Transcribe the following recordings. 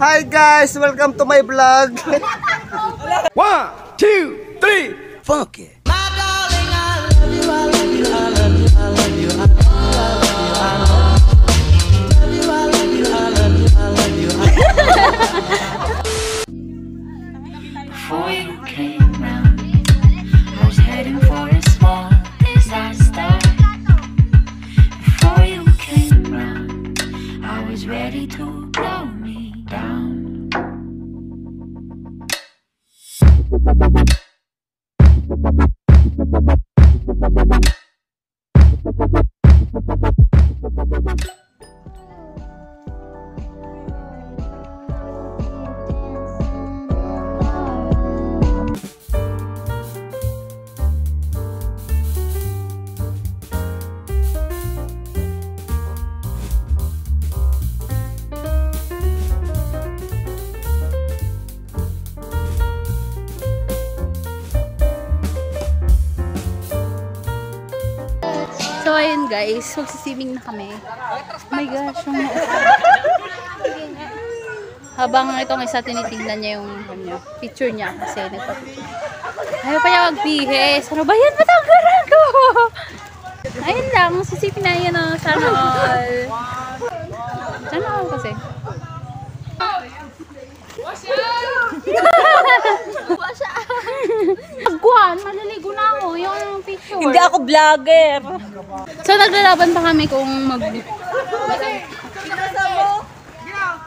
Hi guys, welcome to my vlog. 1, 2, 3, funk it. My darling, I love you, I love you, I love you, I love you, I love you, I love you, I love you, I love you, I love you. Before you came round, I was heading for a small disaster. Before you came round, I was ready to blow me down. So ayun guys, magsiswimming na kami. Oh my gosh, yung habang itong isa tinitingnan niya yung picture niya kasi nagpa-picture. Ayaw pa niya magbihis. Ano ba yan? Matanggaran ko! Ayun lang, sisipin na yan o. Sana all. Sana all kasi. Agwan, maliligo na ako. Yung picture. Hindi ako vlogger. So naglalaban pa kami kung mag...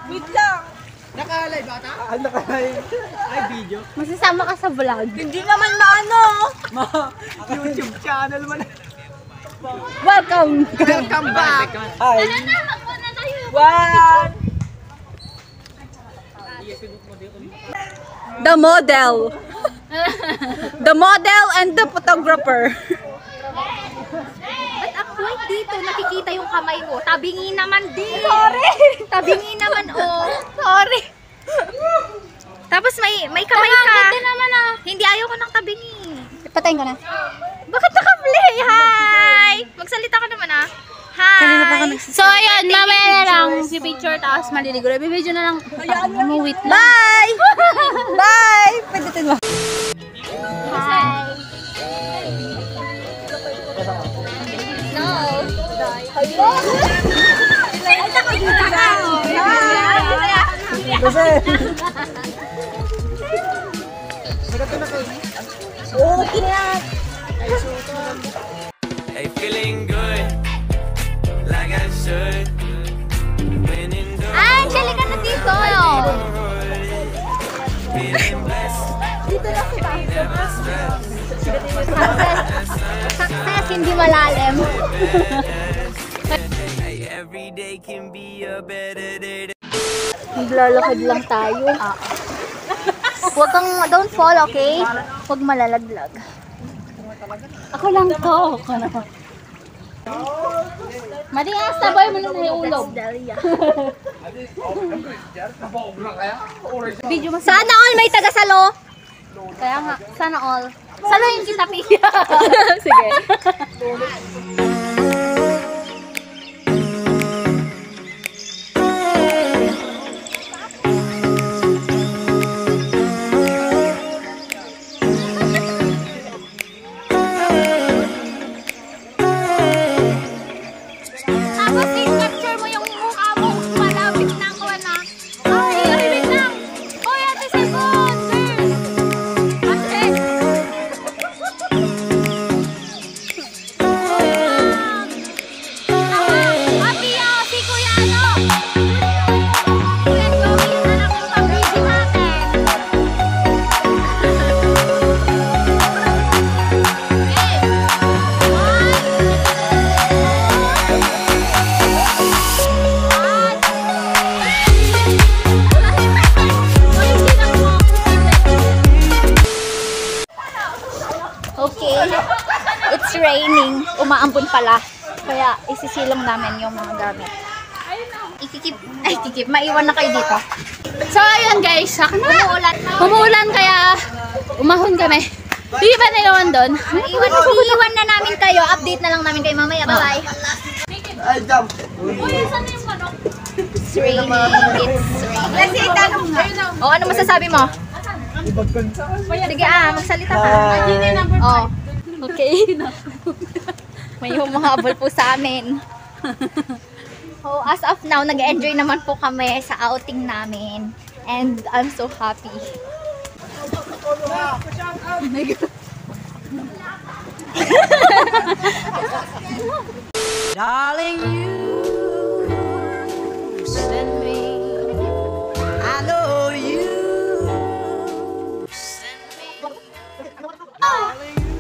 Wait lang. Naka-live ata? Naka-live. Ay, video. Masasama ka sa vlog. Hindi naman maano. YouTube channel man. Welcome! Welcome back. Hi. Magmuna tayo. One. The model. The model and the photographer. At ako dito, nakikita yung kamay ko. Tabingi naman din. Sorry. Tabingi naman, oh. Sorry. Tapos may kamay ka. Ganda naman, ah. Hindi, ayaw ko ng tabingi. Patayin ko na. Bakit naka-play? Hi! Magsalita ka naman, ah. Hi! So, ayan, mamaya na lang si picture, tapos maliligo. Bibidyo na lang. Umuwit lang. Bye. Bye. Pwede mo. Hi! No! Hello! Ay, nakagita ka! Kasi. Okay na. Hey, feeling good, like I should. When in the Ay, sali ka na dito! feeling blessed, Dito na si never stressed. Success, hindi malalim. Hey, every day can be a better day. Maglalakad lang tayo. Huwag kang, don't fall, okay? Huwag malalaglag. Ako lang to. Matigas na boy, muna na yung ulog. Sana all may taga-salo. Kaya nga, sana all. Saluhin kita, Pia. Sige. Tapos i-capture mo yung mukha mo. Malapit na ako na. Ay, wait lang. Oy, ate, cellphone, girl. Ate. Papi, si Kuya, ano? Let's go, yun na lang yung pag-video natin. Okay, it's raining. Umaampon pala. Kaya isisilong namin yung mga gamit. Ikikip. Maiwan na kayo dito. So, ayun guys. Umuulan kaya umahon kami. Di ba na naman doon? Iiwan na namin kayo. Update na lang namin kayo mamaya. Bye-bye. Ay, jump. It's raining. It's raining. O, ano masasabi mo? Sige magsalita ka. Oh. Okay. May humahabol po sa amin. So, as of now, nag-enjoy naman po kami sa outing namin. And I'm so happy. Oh my God. Darling, you send me. I know you send me.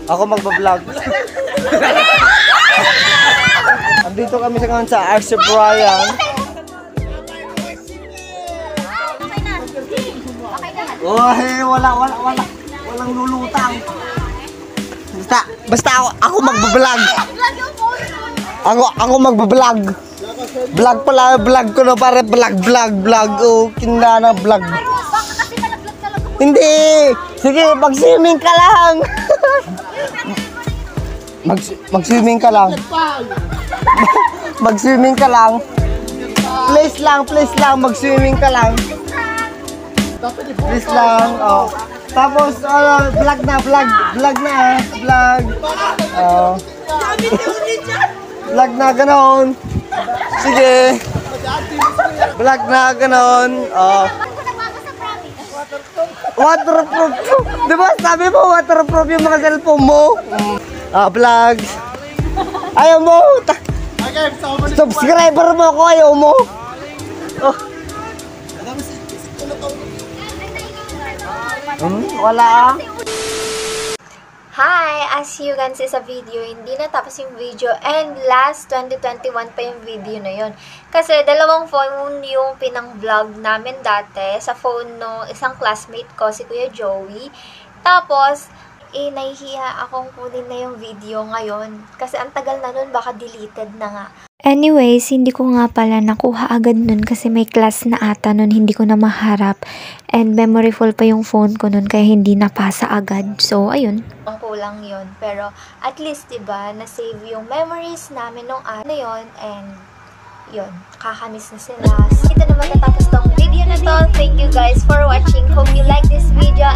Ako magbablog. Andito kami sa ngayon sa RC Brian. Walang lulutang. Basta ako magbablog. Ako magbablog. Vlog pala, vlog ko na pare, vlog. Oh, kinda na vlog. Hindi. Sige, mag-swimming ka lang. Mag-swimming ka lang. Mag-swimming ka lang. Please lang, mag-swimming ka lang. Please lang, oh. Tapos, vlog na. Oh. Vlog na, ganon. Sige. Vlog na, ganon. Oh. Waterproof. Diba sabi mo, waterproof yung mga cellphone mo? Vlog. Ayaw mo. Subscriber mo ako, ayaw mo. Oh. Wala. Hi! As you can see sa video, hindi na tapos yung video and last 2021 pa yung video na yun. Kasi dalawang phone yung pinang-vlog namin dati sa phone no isang classmate ko, si Kuya Joey. Tapos, nahihiya akong kunin na yung video ngayon. Kasi ang tagal na nun, baka deleted na nga. Anyways, hindi ko nga pala nakuha agad nun kasi may class na ata nun, hindi ko na maharap. And memory full pa yung phone ko nun kaya hindi napasa agad. So, ayun. Ang kulang yun. Pero at least, diba, na-save yung memories namin nung araw na yun. And yun, kakamiss na sila. Dito na matatapos tong video na to. Thank you guys for watching. Hope you like this video